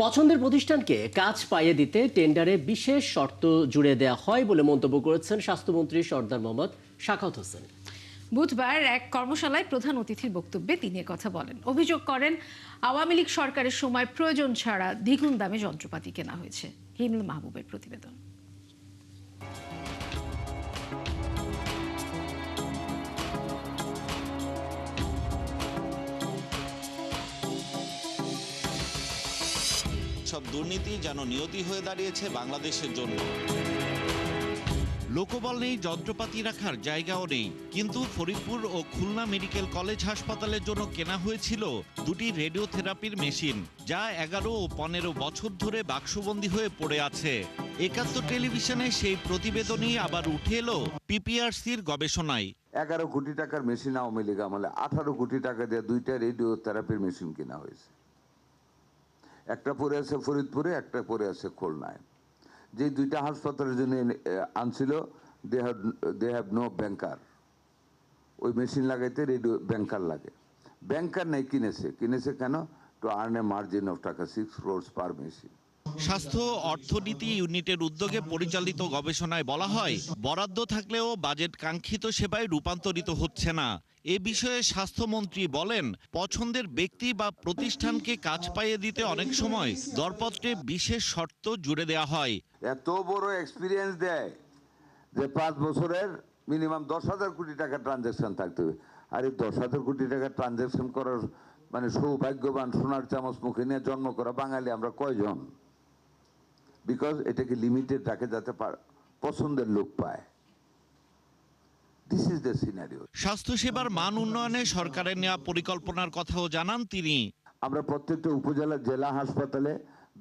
পছন্দের প্রতিষ্ঠানকে কাজ পাইয়ে দিতে টেন্ডারে বিশেষ শর্ত জুড়ে দেওয়া হয় বলে মন্তব্য করেছেন স্বাস্থ্যমন্ত্রী সরদার মোহাম্মদ সাখাওয়াত হোসেন। বুধবার এক কর্মশালায় প্রধান অতিথির বক্তব্যে তিনি কথা বলেন। অভিযোগ করেন, আওয়ামী লীগ সরকারের সময় প্রয়োজন ছাড়া দ্বিগুণ দামে যন্ত্রপাতি কেনা হয়েছে। হিমেল মাহবুবের প্রতিবেদন। সব দুর্নীতি যেন নিয়তি হয়ে দাঁড়িয়েছে বাংলাদেশের জন্য। লোকবল নেই, যন্ত্রপাতি রাখার জায়গাও নেই, কিন্তু ফরিদপুর ও খুলনা মেডিকেল কলেজ হাসপাতালের জন্য কেনা হয়েছিল দুটি রেডিওথেরাপির মেশিন, যা 11 ও 15 বছর ধরে বাক্সবন্দী হয়ে পড়ে আছে। একাত্তর টেলিভিশনে সেই প্রতিবেদনই আবার উঠে এলো পিপিআরসির গবেষণায়। 11 কোটি টাকার মেশিন আওয়ামী লীগ আমলে 18 কোটি টাকা দিয়ে দুইটা রেডিওথেরাপির মেশিন কেনা হয়েছে। একটা পড়ে আছে ফরিদপুরে, একটা পড়ে আছে খুলনায়। যে দুইটা হাসপাতালের জন্য আনছিল, দে হ্যাভ নো ব্যাংকার। ওই মেশিন লাগাইতে রেডিও ব্যাংকার লাগে। ব্যাংকার নেই, কিনেছে কেন? To earn A margin of টাকা 6 crores পার মেশিন। স্বাস্থ্য অর্থনীতি ইউনিটের উদ্যোগে পরিচালিত গবেষণায় বলা হয়, বরাদ্দ থাকলেও বাজেট কাঙ্ক্ষিত সেবায় রূপান্তরিত হচ্ছে না। এ বিষয়ে স্বাস্থ্যমন্ত্রী বলেন, পছন্দের ব্যক্তি বা প্রতিষ্ঠানকে কাজ পাইয়ে দিতে অনেক সময় দরপত্রে বিশেষ শর্ত জুড়ে দেওয়া হয়। এত বড় এক্সপিরিয়েন্স দেয় যে 5 বছরের মিনিমাম 10,000 কোটি টাকা ট্রানজাকশন থাকতে হবে। আর এই 10,000 কোটি টাকা ট্রানজাকশন করার মানে সৌভাগ্যবান, সোনার চামচ মুখে নিয়ে জন্ম করা বাঙালি আমরা কয়জন? বিকজ এটাকে লিমিটেড রাখে যাতে পছন্দের লোক পায়। This is the scenario. স্বাস্থ্যসেবার মান উন্নয়নে সরকারের নেওয়া পরিকল্পনার কথাও জানান তিনি। আমরা প্রত্যেকটা উপজেলা, জেলা হাসপাতালে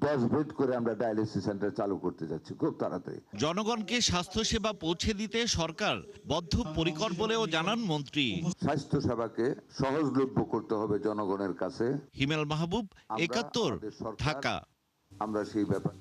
10 বেড করে আমরা ডায়ালিসিস সেন্টার চালু করতে যাচ্ছি খুব তাড়াতাড়ি। জনগণকে স্বাস্থ্যসেবা পৌঁছে দিতে সরকার বদ্ধপরিকর বলেও জানান মন্ত্রী। স্বাস্থ্য সেবাকে সহজলভ্য করতে হবে জনগণের কাছে। হিমেল মাহবুব, একাত্তর, ঢাকা। আমরা সেই ব্যাপার